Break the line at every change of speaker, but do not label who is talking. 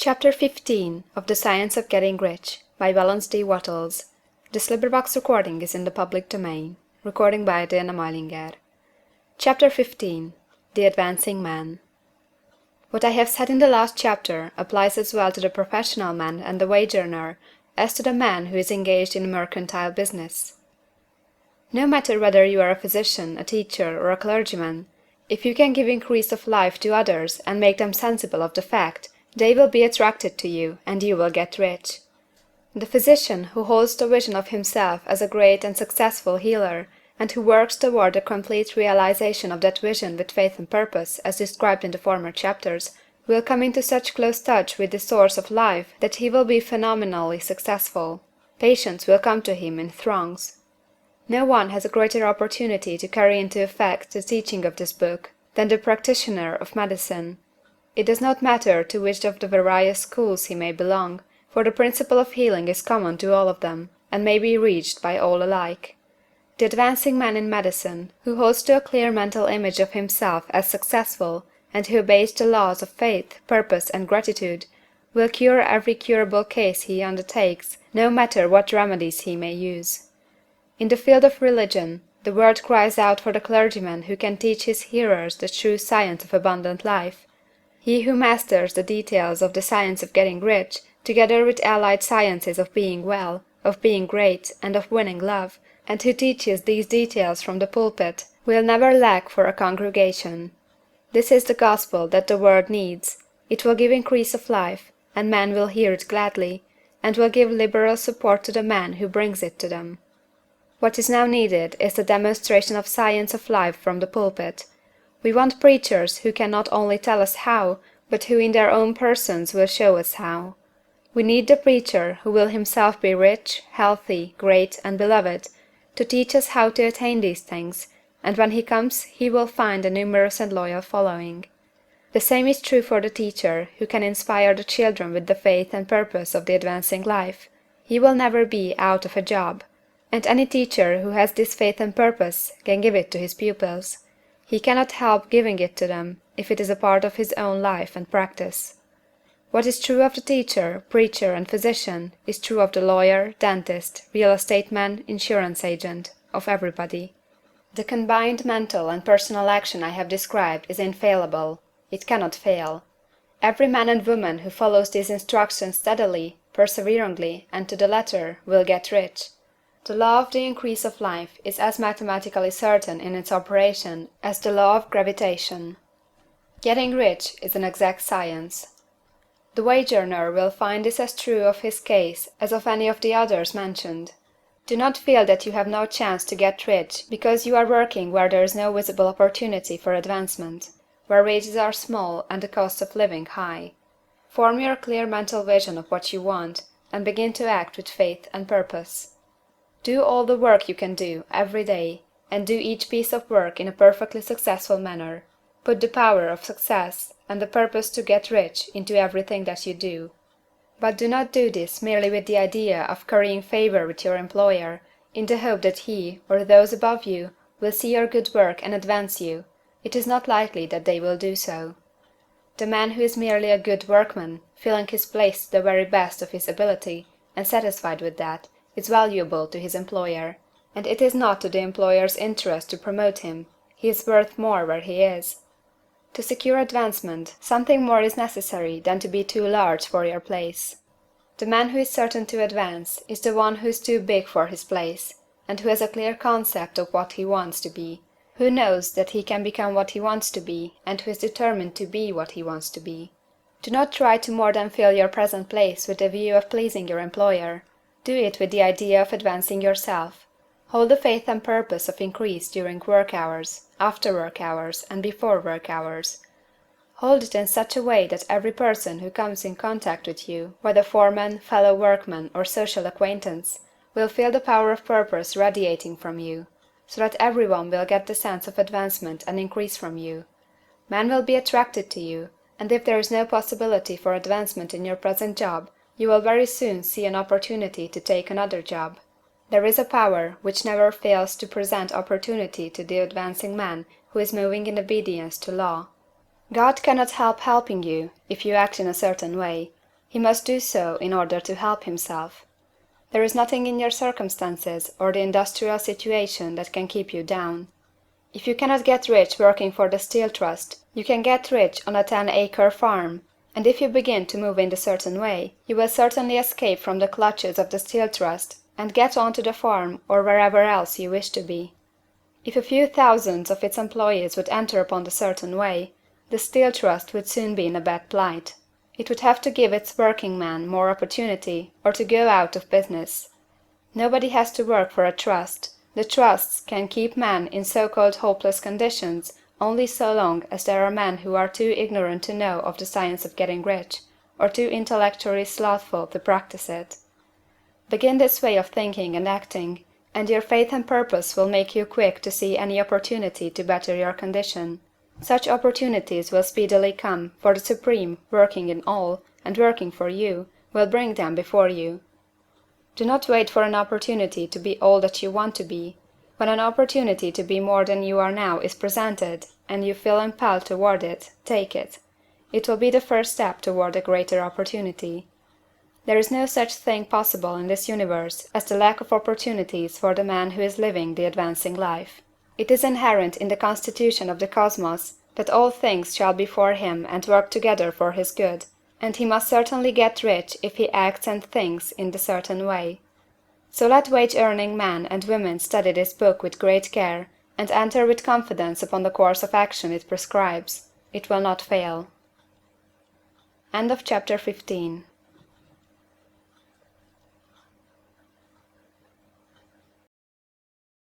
Chapter 15 of The Science of Getting Rich by Wallace D. Wattles. This recording is in the public domain. Recording by Diana Meilinger. Chapter 15 The Advancing Man. What I have said in the last chapter applies as well to the professional man and the wage earner as to the man who is engaged in mercantile business. No matter whether you are a physician, a teacher, or a clergyman, if you can give increase of life to others and make them sensible of the fact, they will be attracted to you, and you will get rich. The physician who holds the vision of himself as a great and successful healer, and who works toward the complete realization of that vision with faith and purpose, as described in the former chapters, will come into such close touch with the source of life that he will be phenomenally successful. Patients will come to him in throngs. No one has a greater opportunity to carry into effect the teaching of this book than the practitioner of medicine. It does not matter to which of the various schools he may belong, for the principle of healing is common to all of them, and may be reached by all alike. The advancing man in medicine, who holds to a clear mental image of himself as successful, and who obeys the laws of faith, purpose, and gratitude, will cure every curable case he undertakes, no matter what remedies he may use. In the field of religion, the world cries out for the clergyman who can teach his hearers the true science of abundant life. He who masters the details of the science of getting rich, together with allied sciences of being well, of being great, and of winning love, and who teaches these details from the pulpit, will never lack for a congregation. This is the gospel that the world needs. It will give increase of life, and men will hear it gladly, and will give liberal support to the man who brings it to them. What is now needed is the demonstration of science of life from the pulpit. We want preachers who can not only tell us how, but who in their own persons will show us how. We need the preacher who will himself be rich, healthy, great, and beloved, to teach us how to attain these things, and when he comes he will find a numerous and loyal following. The same is true for the teacher who can inspire the children with the faith and purpose of the advancing life. He will never be out of a job, and any teacher who has this faith and purpose can give it to his pupils. He cannot help giving it to them if it is a part of his own life and practice. What is true of the teacher, preacher, and physician is true of the lawyer, dentist, real estate man, insurance agent, of everybody. The combined mental and personal action I have described is infallible. It cannot fail. Every man and woman who follows these instructions steadily, perseveringly, and to the letter will get rich. The law of the increase of life is as mathematically certain in its operation as the law of gravitation. Getting rich is an exact science. The wage earner will find this as true of his case as of any of the others mentioned. Do not feel that you have no chance to get rich because you are working where there is no visible opportunity for advancement, where wages are small and the cost of living high. Form your clear mental vision of what you want, and begin to act with faith and purpose. Do all the work you can do, every day, and do each piece of work in a perfectly successful manner. Put the power of success and the purpose to get rich into everything that you do. But do not do this merely with the idea of currying favor with your employer, in the hope that he, or those above you, will see your good work and advance you. It is not likely that they will do so. The man who is merely a good workman, filling his place to the very best of his ability, and satisfied with that, is valuable to his employer, and it is not to the employer's interest to promote him. He is worth more where he is. To secure advancement, something more is necessary than to be too large for your place. The man who is certain to advance is the one who is too big for his place, and who has a clear concept of what he wants to be, who knows that he can become what he wants to be, and who is determined to be what he wants to be. Do not try to more than fill your present place with the view of pleasing your employer. Do it with the idea of advancing yourself. Hold the faith and purpose of increase during work hours, after work hours, and before work hours. Hold it in such a way that every person who comes in contact with you, whether foreman, fellow workman, or social acquaintance, will feel the power of purpose radiating from you, so that everyone will get the sense of advancement and increase from you. Men will be attracted to you, and if there is no possibility for advancement in your present job, you will very soon see an opportunity to take another job. There is a power which never fails to present opportunity to the advancing man who is moving in obedience to law. God cannot help helping you if you act in a certain way. He must do so in order to help himself. There is nothing in your circumstances or the industrial situation that can keep you down. If you cannot get rich working for the Steel Trust, you can get rich on a 10-acre farm, and if you begin to move in a certain way, you will certainly escape from the clutches of the Steel Trust and get on to the farm or wherever else you wish to be. If a few thousands of its employees would enter upon the certain way, the Steel Trust would soon be in a bad plight. It would have to give its working men more opportunity or to go out of business. Nobody has to work for a trust. The trusts can keep men in so-called hopeless conditions only so long as there are men who are too ignorant to know of the science of getting rich, or too intellectually slothful to practice it. Begin this way of thinking and acting, and your faith and purpose will make you quick to see any opportunity to better your condition. Such opportunities will speedily come, for the Supreme, working in all, and working for you, will bring them before you. Do not wait for an opportunity to be all that you want to be. When an opportunity to be more than you are now is presented, and you feel impelled toward it, take it. It will be the first step toward a greater opportunity. There is no such thing possible in this universe as the lack of opportunities for the man who is living the advancing life. It is inherent in the constitution of the cosmos that all things shall be for him and work together for his good, and he must certainly get rich if he acts and thinks in the certain way. So let wage-earning men and women study this book with great care, and enter with confidence upon the course of action it prescribes. It will not fail. End of chapter 15.